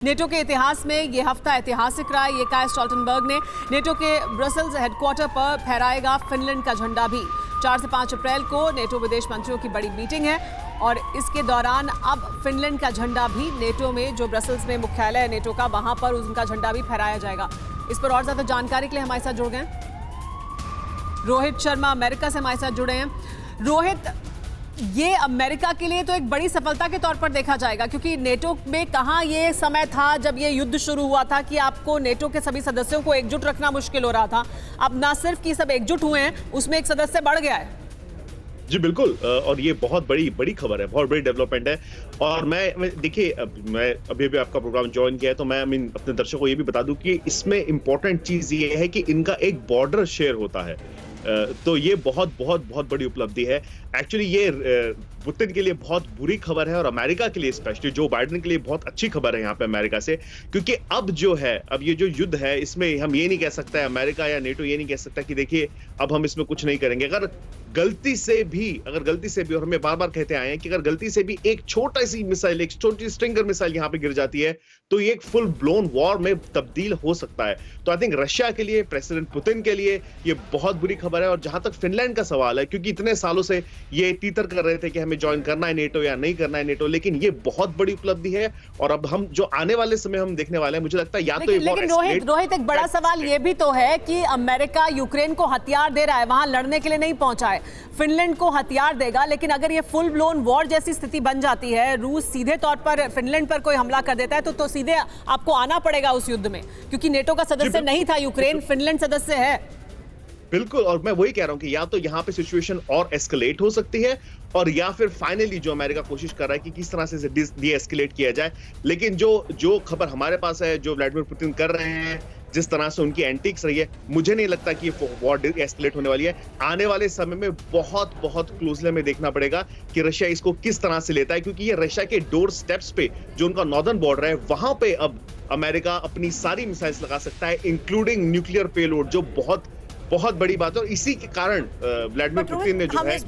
NATO के इतिहास में ये हफ्ता ऐतिहासिक रहा। ये काया स्टॉल्टनबर्ग ने नेटो के ब्रसेल्स हेडक्वार्टर पर फहराएगा फिनलैंड का झंडा भी। 4 से 5 अप्रैल को नेटो विदेश मंत्रियों की बड़ी मीटिंग है और इसके दौरान अब फिनलैंड का झंडा भी नेटो में, जो ब्रसेल्स में मुख्यालय है नेटो का, वहां पर उनका झंडा भी फहराया जाएगा। इस पर और ज्यादा जानकारी के लिए हमारे साथ जुड़ गए रोहित शर्मा, अमेरिका से हमारे साथ जुड़े हैं। रोहित, ये अमेरिका के लिए तो एक बड़ी सफलता के तौर पर देखा जाएगा, क्योंकि नेटो में कहां ये समय था जब ये युद्ध शुरू हुआ था कि आपको नेटो के सभी सदस्यों को एकजुट रखना मुश्किल हो रहा था। अब ना सिर्फ कि सब एकजुट हुए हैं, उसमें एक सदस्य बढ़ गया है। जी बिल्कुल, और ये बहुत बड़ी खबर है, बहुत बड़ी डेवलपमेंट है। और मैं देखिए, मैं अभी आपका प्रोग्राम ज्वाइन किया है, तो मैं अपने दर्शकों को ये भी बता दूं कि इसमें इंपॉर्टेंट चीज ये है कि इनका एक बॉर्डर शेयर होता है। तो ये बहुत बड़ी उपलब्धि है। एक्चुअली ये पुतिन के लिए बहुत बुरी खबर है और अमेरिका के लिए, स्पेशली जो बाइडेन के लिए, बहुत अच्छी खबर है यहाँ पे अमेरिका से, क्योंकि अब ये जो युद्ध है, इसमें हम ये नहीं कह सकते, अमेरिका या नेटो ये नहीं कह सकता कि देखिए अब हम इसमें कुछ नहीं करेंगे। अगर गलती से भी, और हमें बार बार कहते आए हैं कि अगर गलती से भी एक छोटा सी मिसाइल, एक छोटी स्ट्रिंगर मिसाइल यहाँ पे गिर जाती है, तो ये एक फुल ब्लोन वॉर में तब्दील हो सकता है। तो आई थिंक रशिया के लिए, प्रेसिडेंट पुतिन के लिए ये बहुत बुरी खबर है। और जहां तक फिनलैंड का सवाल है, क्योंकि इतने सालों से ये तीतर कर रहे थे कि हमें ज्वाइन करना है नेटो या नहीं करना है नेटो, लेकिन ये बहुत बड़ी उपलब्धि है। और अब हम जो आने वाले समय हम देखने वाले हैं, मुझे लगता है या तो लेकिन रोहित, एक बड़ा सवाल ये भी तो है कि अमेरिका यूक्रेन को हथियार दे रहा है, वहां लड़ने के लिए नहीं पहुंचा है। फिनलैंड को हथियार देगा, लेकिन अगर ये फुल ब्लोन वॉर जैसी स्थिति बन जाती है, रूस सीधे तौर पर फिनलैंड पर कोई हमला कर देता है, तो सीधे आपको आना पड़ेगा उस युद्ध में, क्योंकि नेटो का सदस्य नहीं था यूक्रेन, फिनलैंड सदस्य है। बिल्कुल, और मैं वही कह रहा हूं कि या तो यहां पे सिचुएशन और एस्केलेट हो सकती है, और या फिर फाइनली जो अमेरिका कोशिश कर रहा है कि किस तरह से डी एस्केलेट किया जाए। लेकिन जो खबर हमारे पास है, जो व्लादिमीर पुतिन कर रहे हैं, जिस तरह से उनकी एंटिक्स रही है, मुझे नहीं लगता कि ये वॉर एस्केलेट होने वाली है। आने वाले समय में बहुत क्लोजली हमें देखना पड़ेगा कि रशिया इसको किस तरह से लेता है, क्योंकि ये रशिया के डोर स्टेप्स पे, जो उनका नॉर्दर्न बॉर्डर है, वहां पे अब अमेरिका अपनी सारी मिसाइल्स लगा सकता है, इंक्लूडिंग न्यूक्लियर पेलोड, जो बहुत बड़ी बात है। और इसी के कारण व्लादिमीर पुतिन ने जो है इस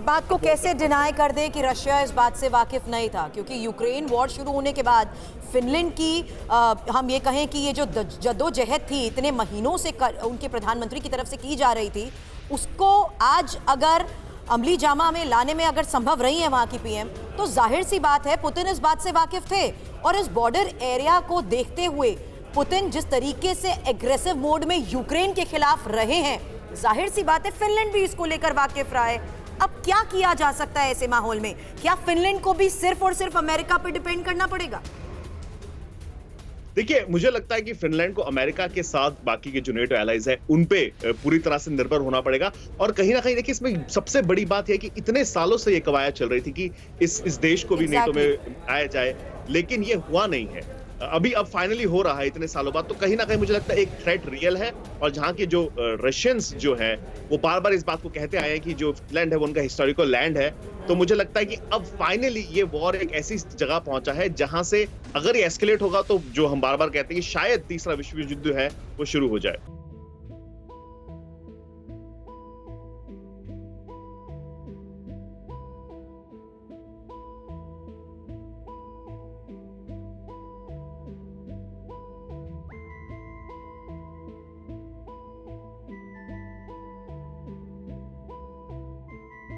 बात को कैसे डिनाई कर दें कि रशिया इस बात से वाकिफ नहीं था, क्योंकि यूक्रेन वॉर शुरू होने के बाद फिनलैंड की हम ये कहें कि ये जो जद्दोजहद थी इतने महीनों से उनके प्रधानमंत्री की तरफ से की जा रही थी, उसको आज अगर अमली जामा में लाने में अगर संभव रही है वहां की पीएम, तो जाहिर सी बात है पुतिन इस बात से वाकिफ थे। और इस बॉर्डर एरिया को देखते हुए पुतिन जिस तरीके से एग्रेसिव मोड में यूक्रेन के खिलाफ रहे हैं, जाहिर सी बात है फिनलैंड भी इसको लेकर वाकिफ रहा है। अब क्या किया जा सकता है ऐसे माहौल में? क्या फिनलैंड को भी सिर्फ और सिर्फ अमेरिका पर डिपेंड करना पड़ेगा? देखिए, मुझे लगता है कि फिनलैंड को अमेरिका के साथ बाकी के जो नेटो एलाइज है उन पे पूरी तरह से निर्भर होना पड़ेगा। और कहीं ना कहीं देखिए, इसमें सबसे बड़ी बात है कि इतने सालों से ये कवायद चल रही थी कि इस देश को भी नेटो में आया जाए, लेकिन ये हुआ नहीं है। अब फाइनली हो रहा है इतने सालों बाद। तो कहीं ना कहीं मुझे लगता है एक थ्रेट रियल है। और जहां के जो रशियंस जो है, वो बार बार इस बात को कहते आए हैं कि जो फिनलैंड है वो उनका हिस्टोरिकल लैंड है। तो मुझे लगता है कि अब फाइनली ये वॉर एक ऐसी जगह पहुंचा है जहां से अगर ये एस्केलेट होगा, तो जो हम बार बार कहते हैं कि शायद तीसरा विश्व युद्ध है वो शुरू हो जाए।